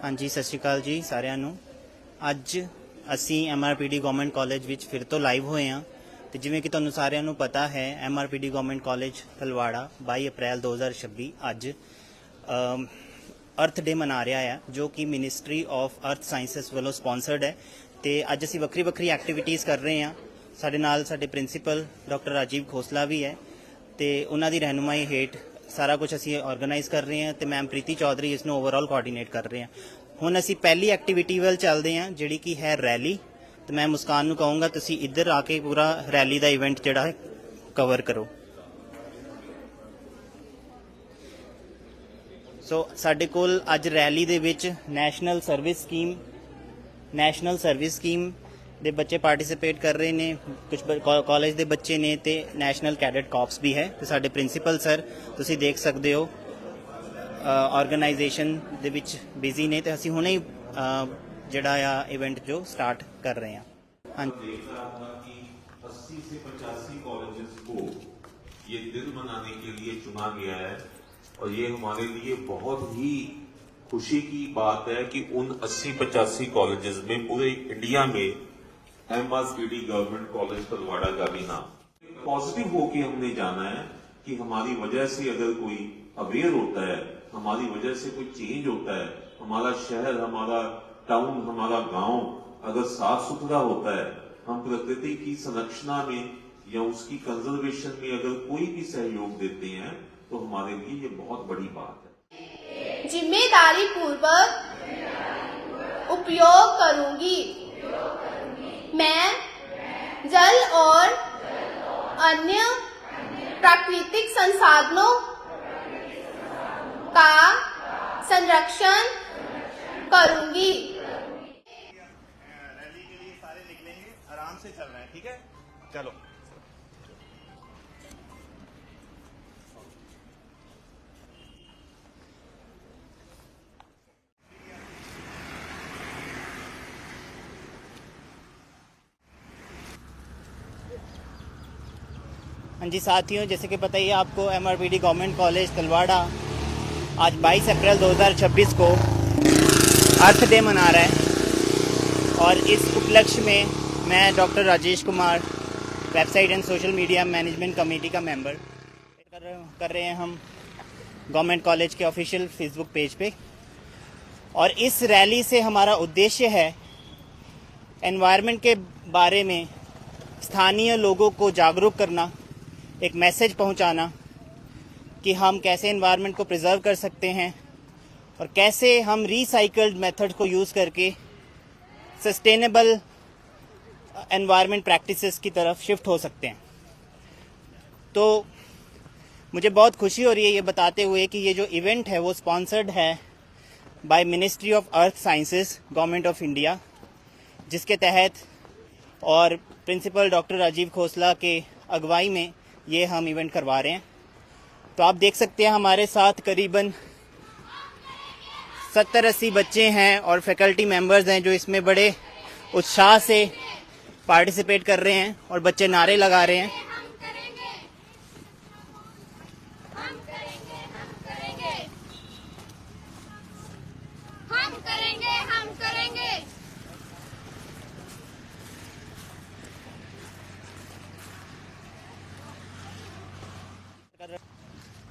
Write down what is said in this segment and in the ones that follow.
हाँ जी, सत श्री अकाल जी सारिਆਂ ਨੂੰ। ਅੱਜ ਅਸੀਂ MRPD ਗਵਰਨਮੈਂਟ ਕਾਲਜ ਵਿੱਚ ਫਿਰ ਤੋਂ ਲਾਈਵ ਹੋਏ ਹਾਂ ਤੇ ਜਿਵੇਂ ਕਿ ਤੁਹਾਨੂੰ ਸਾਰਿਆਂ ਨੂੰ ਪਤਾ ਹੈ MRPD ਗਵਰਨਮੈਂਟ ਕਾਲਜ ਤਲਵਾੜਾ 22 ਅਪ੍ਰੈਲ 2026 ਅੱਜ अर्थ डे मना रहा है जो कि मिनिस्ट्री ऑफ अर्थ साइंसिस वालों स्पॉन्सर्ड है। तो अज असी वक्री वक्री एक्टिविटीज़ कर रहे हैं। साडे नाल साडे प्रिंसीपल डॉक्टर राजीव खोसला भी है तो उन्हों की रहनुमाई हेठ सारा कुछ असी ऑर्गेनाइज कर रहे हैं। तो मैम प्रीति चौधरी इसनों ओवरऑल कोआर्डीनेट कर रहे हैं। हुण असी पहली एक्टिविटी वाल चलते हैं जिहड़ी कि है रैली। तो मैं मुस्कान नूं कहूँगा तुसीं इधर आके पूरा रैली का इवेंट जिहड़ा है कवर करो। सो साडे कोल अज रैली दे विच नैशनल सर्विस स्कीम दे बच्चे पार्टिसिपेट कर रहे हैं। कुछ कॉलेज दे बच्चे ने ते नैशनल कैडेट कॉप्स भी है। तो साडे प्रिंसीपल सर तुसीं देख सकते हो ऑर्गेनाइजेशन दे विच बिजी ने। तो असीं हुणे जिहड़ा आ इवेंट जो स्टार्ट कर रहे हैं। हाँ, 80 से 85 कॉलेजेस को ये दिन मनाने के लिए चुना गया है और ये हमारे लिए बहुत ही खुशी की बात है कि उन 80-85 कॉलेजेस में पूरे इंडिया में MRPD गवर्नमेंट कॉलेज तलवाड़ा का भी नाम पॉजिटिव होके हमने जाना है कि हमारी वजह से अगर कोई अवेयर होता है, हमारी वजह से कोई चेंज होता है, हमारा शहर, हमारा टाउन, हमारा गांव अगर साफ सुथरा होता है, हम प्रकृति की संरक्षणा में या उसकी कंजर्वेशन में अगर कोई भी सहयोग देते हैं तो हमारे लिए ये बहुत बड़ी बात है। जिम्मेदारी पूर्वक उपयोग करूंगी। मैं जल और अन्य प्राकृतिक संसाधनों का संरक्षण करूंगी। रैली के लिए सारे निकलेंगे, आराम से चल रहे हैं, ठीक है? चलो। हाँ जी साथियों, जैसे कि पता ही है आपको MRPD गवर्नमेंट कॉलेज तलवाड़ा आज 22 अप्रैल 2026 को अर्थ डे मना रहा है। और इस उपलक्ष्य में मैं doctor Rajesh Kumar website and social media management committee का मेंबर कर रहे हैं हम गवर्नमेंट कॉलेज के ऑफिशियल फेसबुक पेज पे। और इस रैली से हमारा उद्देश्य है एनवायरनमेंट के बारे में स्थानीय लोगों को जागरूक करना, एक मैसेज पहुंचाना कि हम कैसे एनवायरनमेंट को प्रिजर्व कर सकते हैं और कैसे हम रिसाइकल्ड मेथड को यूज़ करके सस्टेनेबल एनवायरनमेंट प्रैक्टिसेस की तरफ शिफ्ट हो सकते हैं। तो मुझे बहुत खुशी हो रही है ये बताते हुए कि ये जो इवेंट है वो स्पॉन्सर्ड है by ministry of earth sciences government of India, जिसके तहत और प्रिंसिपल डॉक्टर राजीव खोसला के अगुवाई में ये हम इवेंट करवा रहे हैं। तो आप देख सकते हैं हमारे साथ करीबन 70-80 बच्चे हैं और फैकल्टी मेंबर्स हैं जो इसमें बड़े उत्साह से पार्टिसिपेट कर रहे हैं और बच्चे नारे लगा रहे हैं।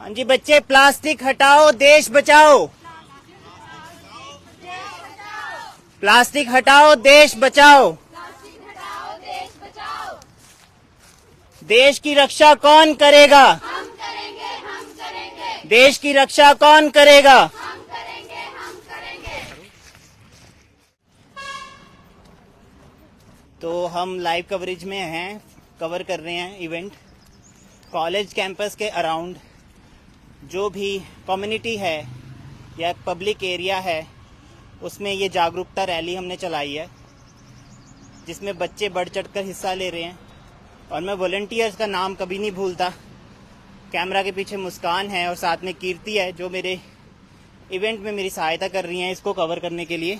हाँ जी बच्चे, प्लास्टिक हटाओ देश बचाओ, प्लास्टिक हटाओ देश बचाओ। देश की रक्षा कौन करेगा? हम करेंगे, हम करेंगे। देश की रक्षा कौन करेगा? हम करेंगे, हम करेंगे। तो हम लाइव कवरेज में हैं, कवर कर रहे हैं इवेंट। कॉलेज कैंपस के अराउंड जो भी कम्युनिटी है या पब्लिक एरिया है उसमें ये जागरूकता रैली हमने चलाई है, जिसमें बच्चे बढ़ चढ़कर हिस्सा ले रहे हैं। और मैं वॉलंटियर्स का नाम कभी नहीं भूलता। कैमरा के पीछे मुस्कान है और साथ में कीर्ति है जो मेरे इवेंट में मेरी सहायता कर रही हैं इसको कवर करने के लिए।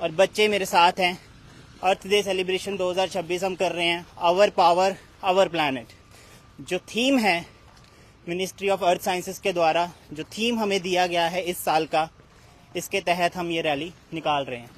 और बच्चे मेरे साथ हैं। अर्थ डे सेलिब्रेशन 2026 हम कर रहे हैं, आवर पावर आवर प्लैनेट। जो थीम है मिनिस्ट्री ऑफ अर्थ साइंसेस के द्वारा, जो थीम हमें दिया गया है इस साल का, इसके तहत हम ये रैली निकाल रहे हैं।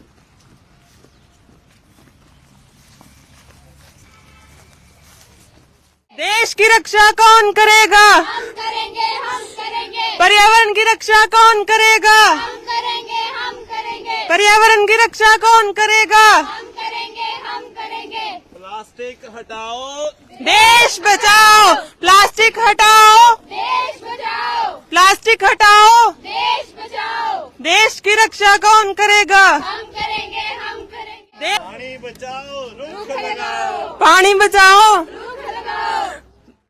देश की रक्षा कौन करेगा? हम करेंगे, हम करेंगे, पर्यावरण की रक्षा कौन करेगा? हम करेंगे, हम करेंगे, पर्यावरण की रक्षा कौन करेगा? हम करेंगे, हम करेंगे। प्लास्टिक हटाओ, देश बचाओ, प्लास्टिक हटाओ, देश बचाओ, प्लास्टिक हटाओ, देश बचाओ, देश की रक्षा कौन करेगा? हम करेंगे, हम करेंगे। पानी बचाओ, रुख लगाओ, पानी बचाओ, रुख लगाओ।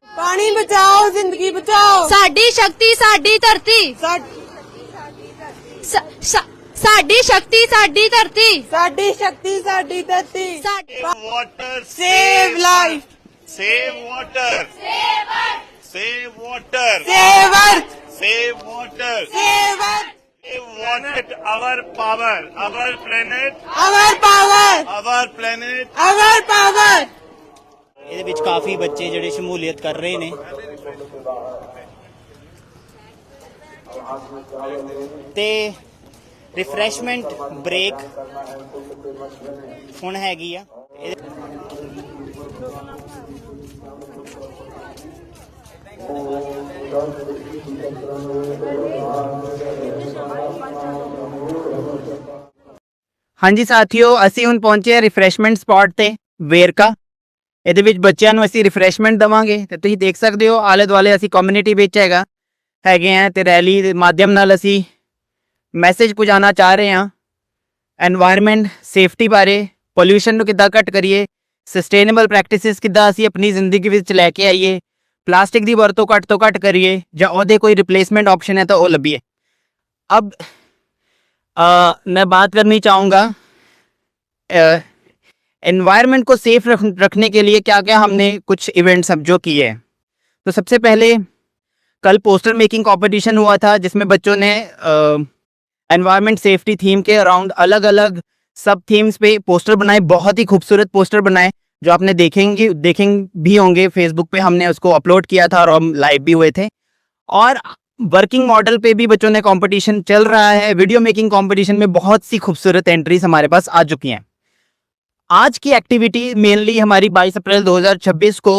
पानी बचाओ, जिंदगी बचाओ। साडी शक्ति साडी धरती, साडी शक्ति साडी धरती, साडी शक्ति साडी धरती। Water, save life, save water, save water, save earth, save water, save earth, water, our power, our planet, our power, our planet. Our power. ਇਹਦੇ ਵਿੱਚ ਕਾਫੀ ਬੱਚੇ ਜਿਹੜੇ ਸ਼ਮੂਲੀਅਤ ਕਰ ਰਹੇ ਨੇ ਤੇ ਰਿਫਰੈਸ਼ਮੈਂਟ ਬ੍ਰੇਕ ਹੁਣ ਹੈਗੀ ਆ। ਹਾਂਜੀ ਸਾਥੀਓ, ਅਸੀਂ ਹੁਣ ਪਹੁੰਚੇ ਹਾਂ ਰਿਫਰੈਸ਼ਮੈਂਟ ਸਪੌਟ ਤੇ ਵੇਰਕਾ। ਇਹਦੇ ਵਿੱਚ ਬੱਚਿਆਂ ਨੂੰ ਅਸੀਂ ਰਿਫਰੈਸ਼ਮੈਂਟ ਦਵਾਂਗੇ ਤੇ ਤੁਸੀਂ ਦੇਖ ਸਕਦੇ ਹੋ ਆਲੇ ਦੁਆਲੇ ਅਸੀਂ ਕਮਿਊਨਿਟੀ ਵਿੱਚ ਹੈਗੇ ਆ ਤੇ ਰੈਲੀ ਦੇ ਮਾਧਿਅਮ ਨਾਲ ਅਸੀਂ ਮੈਸੇਜ ਪਹੁੰਚਾਉਣਾ ਚਾਹ ਰਹੇ ਹਾਂ এনवायरमेंट ਸੇਫਟੀ ਬਾਰੇ, ਪੋਲਿਊਸ਼ਨ ਨੂੰ ਕਿੱਦਾਂ ਘੱਟ ਕਰੀਏ, ਸਸਟੇਨੇਬਲ ਪ੍ਰੈਕਟਿਸਿਸ ਕਿੱਦਾਂ ਅਸੀਂ ਆਪਣੀ ਜ਼ਿੰਦਗੀ ਵਿੱਚ ਲੈ ਕੇ ਆਈਏ, ਪਲਾਸਟਿਕ ਦੀ ਵਰਤੋਂ ਘੱਟ ਤੋਂ ਘੱਟ ਕਰੀਏ ਜਾਂ ਉਹਦੇ ਕੋਈ ਰਿਪਲੇਸमेंट ऑप्शन है तो वो लभिए। अब मैं बात करनी चाहूँगा एनवायरनमेंट को सेफ रखने के लिए क्या क्या हमने कुछ इवेंट्स अब जो किए हैं। तो सबसे पहले कल पोस्टर मेकिंग कंपटीशन हुआ था जिसमें बच्चों ने एनवायरनमेंट सेफ्टी थीम के अराउंड अलग अलग सब थीम्स पे पोस्टर बनाए, बहुत ही खूबसूरत पोस्टर बनाए जो आपने देखेंगे भी होंगे। फेसबुक पे हमने उसको अपलोड किया था और हम लाइव भी हुए थे। और वर्किंग मॉडल पे भी बच्चों ने कंपटीशन चल रहा है। वीडियो मेकिंग कंपटीशन में बहुत सी खूबसूरत एंट्रीज हमारे पास आ चुकी हैं। आज की एक्टिविटी मेनली हमारी 22 अप्रैल 2026 को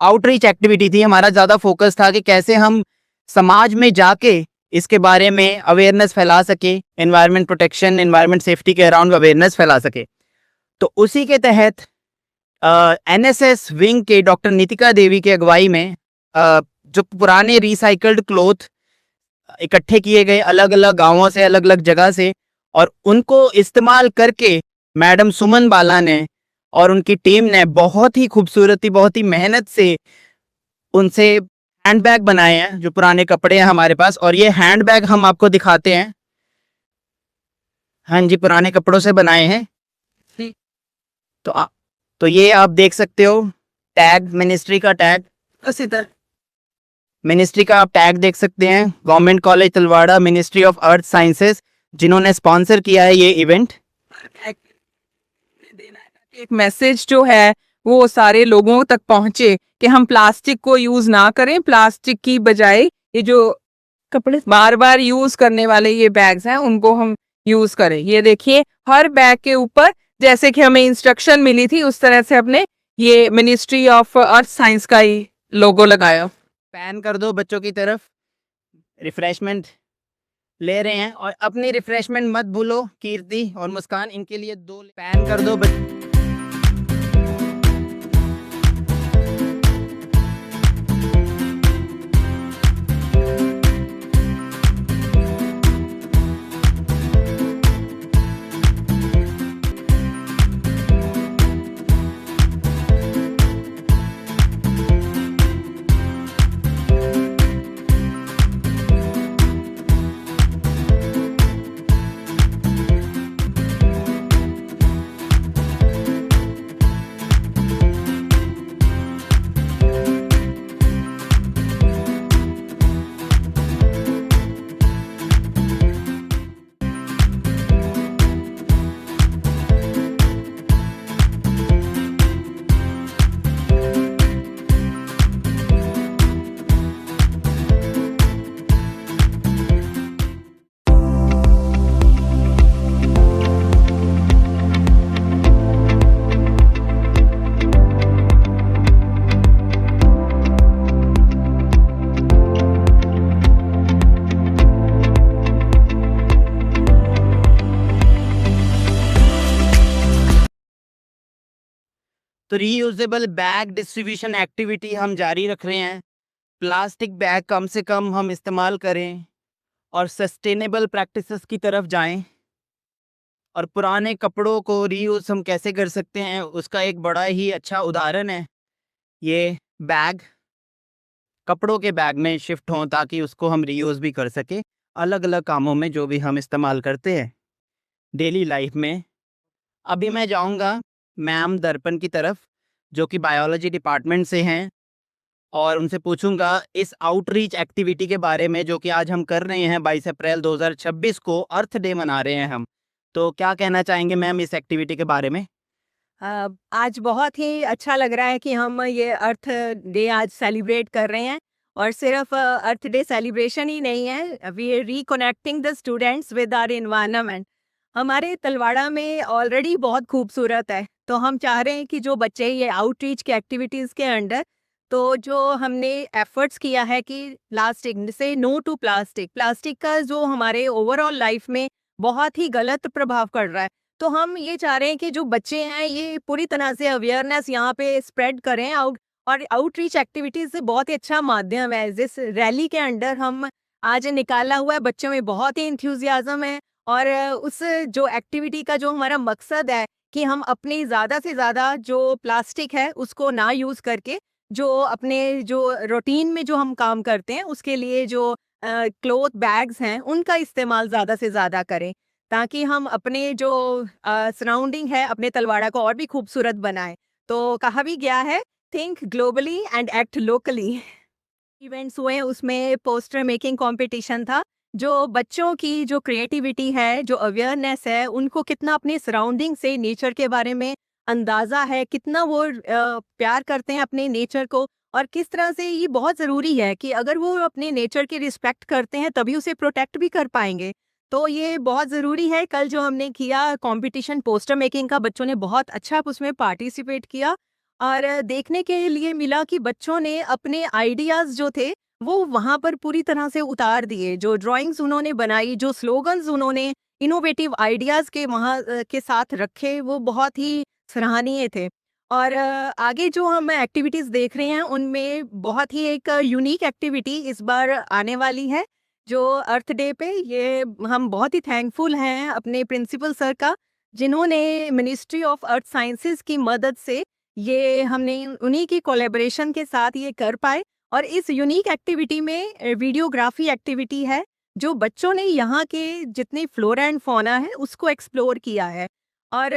आउटरीच एक्टिविटी थी। हमारा ज़्यादा फोकस था कि कैसे हम समाज में जाके इसके बारे में अवेयरनेस फैला सके, एनवायरनमेंट प्रोटेक्शन, एनवायरनमेंट सेफ्टी के अराउंड अवेयरनेस फैला सके। तो उसी के तहत एनएसएस विंग के डॉक्टर नितिका देवी के अगुवाई में जो पुराने रिसाइकल्ड क्लॉथ इकट्ठे किए गए अलग अलग गांवों से, अलग अलग जगह से, और उनको इस्तेमाल करके मैडम सुमन बाला ने और उनकी टीम ने बहुत ही खूबसूरती, बहुत ही मेहनत से उनसे हैंडबैग बनाए हैं जो पुराने कपड़े हैं हमारे पास। और ये हैंडबैग हम आपको दिखाते हैं। हाँ जी, पुराने कपड़ों से बनाए हैं। तो ये आप देख सकते हो टैग, मिनिस्ट्री का टैग, इसी तरह मिनिस्ट्री का आप टैग देख सकते हैं। Government college Talwara, ministry of earth sciences, जिन्होंने स्पॉन्सर किया है ये इवेंट। एक मैसेज जो है वो सारे लोगों तक पहुंचे कि हम प्लास्टिक को यूज ना करें। प्लास्टिक की बजाय ये जो कपड़े बार बार यूज करने वाले ये बैग्स हैं उनको हम यूज करें। ये देखिए, हर बैग के ऊपर जैसे कि हमें इंस्ट्रक्शन मिली थी उस तरह से अपने ये मिनिस्ट्री ऑफ अर्थ साइंस का ही लोगो लगाया। पैन कर दो बच्चों की तरफ, रिफ्रेशमेंट ले रहे हैं। और अपनी रिफ्रेशमेंट मत भूलो। कीर्ति और मुस्कान, इनके लिए 2 पैन कर दो बच्चों। तो रीयूजेबल बैग डिस्ट्रीब्यूशन एक्टिविटी हम जारी रख रहे हैं। प्लास्टिक बैग कम से कम हम इस्तेमाल करें और सस्टेनेबल प्रैक्टिसेस की तरफ जाएं। और पुराने कपड़ों को रीयूज हम कैसे कर सकते हैं उसका एक बड़ा ही अच्छा उदाहरण है ये बैग। कपड़ों के बैग में शिफ्ट हों ताकि उसको हम रीयूज भी कर सके अलग अलग कामों में जो भी हम इस्तेमाल करते हैं डेली लाइफ में। अभी मैं जाऊंगा मैम दर्पण की तरफ जो कि बायोलॉजी डिपार्टमेंट से हैं और उनसे पूछूंगा इस आउटरीच एक्टिविटी के बारे में जो कि आज हम कर रहे हैं 22 अप्रैल 2026 को अर्थ डे मना रहे हैं हम। तो क्या कहना चाहेंगे मैम इस एक्टिविटी के बारे में? आज बहुत ही अच्छा लग रहा है कि हम ये अर्थ डे आज सेलिब्रेट कर रहे हैं और सिर्फ अर्थ डे सेलिब्रेशन ही नहीं है, we are reconnecting the students with our environment. हमारे तलवाड़ा में ऑलरेडी बहुत खूबसूरत है, तो हम चाह रहे हैं कि जो बच्चे ये आउटरीच की एक्टिविटीज़ के अंडर तो जो हमने एफर्ट्स किया है कि प्लास्टिक से नो टू प्लास्टिक का जो हमारे ओवरऑल लाइफ में बहुत ही गलत प्रभाव पड़ रहा है, तो हम ये चाह रहे हैं कि जो बच्चे हैं ये पूरी तरह से अवेयरनेस यहाँ पे स्प्रेड करें और आउटरीच एक्टिविटीज से बहुत ही अच्छा माध्यम है। जिस रैली के अंडर हम आज निकाला हुआ है, बच्चों में बहुत ही इंथ्यूजियाज्म है और उस जो एक्टिविटी का जो हमारा मकसद है कि हम अपनी ज़्यादा से ज़्यादा जो प्लास्टिक है उसको ना यूज़ करके जो अपने जो रूटीन में जो हम काम करते हैं उसके लिए जो क्लॉथ बैग्स हैं उनका इस्तेमाल ज़्यादा से ज़्यादा करें ताकि हम अपने जो सराउंडिंग है अपने तलवाड़ा को और भी खूबसूरत बनाएं। तो कहा भी गया है think globally and act locally. Events हुए उसमें पोस्टर मेकिंग कंपटीशन था, जो बच्चों की जो क्रिएटिविटी है जो अवेयरनेस है उनको कितना अपने सराउंडिंग से नेचर के बारे में अंदाज़ा है, कितना वो प्यार करते हैं अपने नेचर को और किस तरह से ये बहुत ज़रूरी है कि अगर वो अपने नेचर की रिस्पेक्ट करते हैं तभी उसे प्रोटेक्ट भी कर पाएंगे। तो ये बहुत ज़रूरी है। कल जो हमने किया कंपटीशन पोस्टर मेकिंग का, बच्चों ने बहुत अच्छा उसमें पार्टिसिपेट किया और देखने के लिए मिला कि बच्चों ने अपने आइडियाज़ जो थे वो वहाँ पर पूरी तरह से उतार दिए। जो ड्राइंग्स उन्होंने बनाई, जो स्लोगन्स उन्होंने इनोवेटिव आइडियाज़ के वहाँ के साथ रखे, वो बहुत ही सराहनीय थे। और आगे जो हम एक्टिविटीज़ देख रहे हैं उनमें बहुत ही एक यूनिक एक्टिविटी इस बार आने वाली है जो अर्थ डे पे। ये हम बहुत ही थैंकफुल हैं अपने प्रिंसिपल सर का जिन्होंने मिनिस्ट्री ऑफ अर्थ साइंसेज की मदद से ये हमने उन्हीं की कोलैबोरेशन के साथ ये कर पाए। और इस यूनिक एक्टिविटी में वीडियोग्राफी एक्टिविटी है जो बच्चों ने यहाँ के जितने फ्लोरा एंड फौना है उसको एक्सप्लोर किया है। और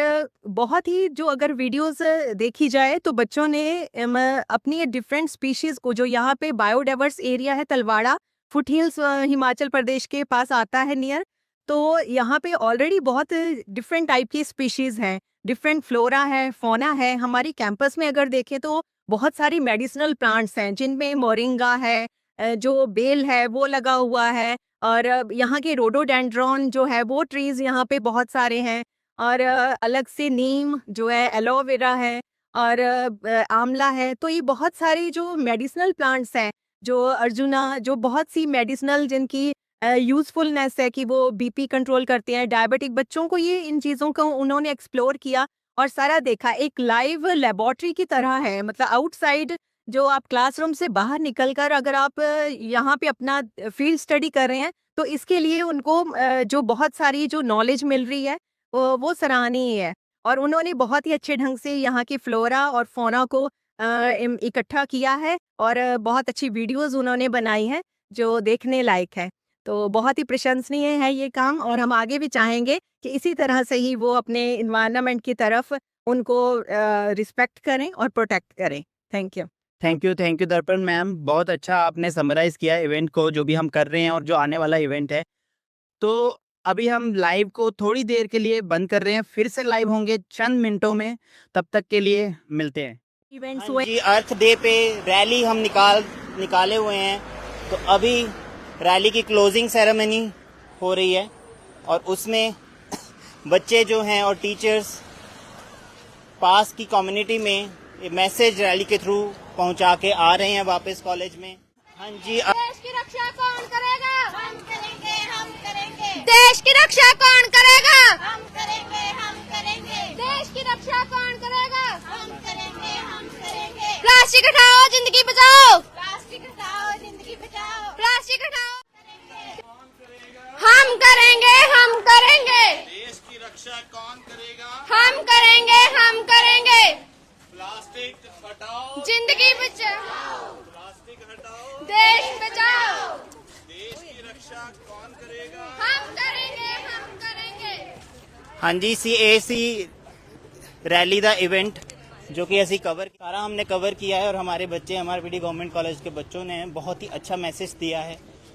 बहुत ही जो अगर वीडियोस देखी जाए तो बच्चों ने अपनी डिफरेंट स्पीशीज़ को, जो यहाँ पे बायोडाइवर्स एरिया है तलवाड़ा फुट हिल्स हिमाचल प्रदेश के पास आता है नियर, तो यहाँ पे ऑलरेडी बहुत डिफरेंट टाइप की स्पीशीज़ हैं, डिफरेंट फ्लोरा है, फौना है। हमारी कैंपस में अगर देखें तो बहुत सारी मेडिसिनल प्लांट्स हैं जिनमें मोरिंगा है, जो बेल है वो लगा हुआ है और यहाँ के रोडोडेंड्रॉन जो है वो ट्रीज़ यहाँ पे बहुत सारे हैं और अलग से नीम जो है, एलोवेरा है और आंवला है। तो ये बहुत सारी जो मेडिसिनल प्लांट्स हैं, जो अर्जुना, जो बहुत सी मेडिसिनल जिनकी यूज़फुलनेस है कि वो बीपी कंट्रोल करते हैं, डायबिटिक बच्चों को, ये इन चीज़ों को उन्होंने एक्सप्लोर किया और सारा देखा। एक लाइव लेबोरेटरी की तरह है, मतलब आउटसाइड जो आप क्लासरूम से बाहर निकलकर अगर आप यहाँ पे अपना फील्ड स्टडी कर रहे हैं तो इसके लिए उनको जो बहुत सारी जो नॉलेज मिल रही है वो सराहनीय है। और उन्होंने बहुत ही अच्छे ढंग से यहाँ की फ्लोरा और फौना को इकट्ठा किया है और बहुत अच्छी वीडियोस उन्होंने बनाई हैं जो देखने लायक है। तो बहुत ही प्रशंसनीय है ये काम और हम आगे भी चाहेंगे कि इसी तरह से ही वो अपने इन्वायरमेंट की तरफ उनको रिस्पेक्ट करें और प्रोटेक्ट करें। थैंक यू दर्पण मैम, बहुत अच्छा आपने समराइज किया इवेंट को जो भी हम कर रहे हैं और जो आने वाला इवेंट है। तो अभी हम लाइव को थोड़ी देर के लिए बंद कर रहे हैं, फिर से लाइव होंगे चंद मिनटों में, तब तक के लिए मिलते हैं। इवेंट्स हाँ जी, अर्थ डे पे रैली हम निकाले हुए हैं, तो अभी रैली की क्लोजिंग सेरेमनी हो रही है और उसमें बच्चे जो हैं और टीचर्स पास की कम्युनिटी में मैसेज रैली के थ्रू पहुंचा के आ रहे हैं वापस कॉलेज में। हाँ जी, देश की रक्षा कौन करेगा? हम करेंगे, हम करेंगे। देश की रक्षा कौन करेगा? हम करेंगे, हम करेंगे। देश की रक्षा कौन करेगा? हम करेंगे, प्लास्टिक हटाओ जिंदगी बचाओ। प्लास्टिक हटाओ जिंदगी बचाओ। प्लास्टिक हटाओ। हम करेंगे हम करेंगे। देश की रक्षा कौन करेगा? हम करेंगे हम करेंगे। प्लास्टिक हटाओ, जिंदगी बचाओ। प्लास्टिक हटाओ, देश बचाओ। देश की रक्षा कौन करेगा? हम करेंगे हम करेंगे। हाँ जी CAC रैली दा इवेंट जो कि ਅਸੀਂ सारा हमने कवर किया है और हमारे बच्चे MRPD गवर्नमेंट कॉलेज के बच्चों ने बहुत ही अच्छा मैसेज दिया है।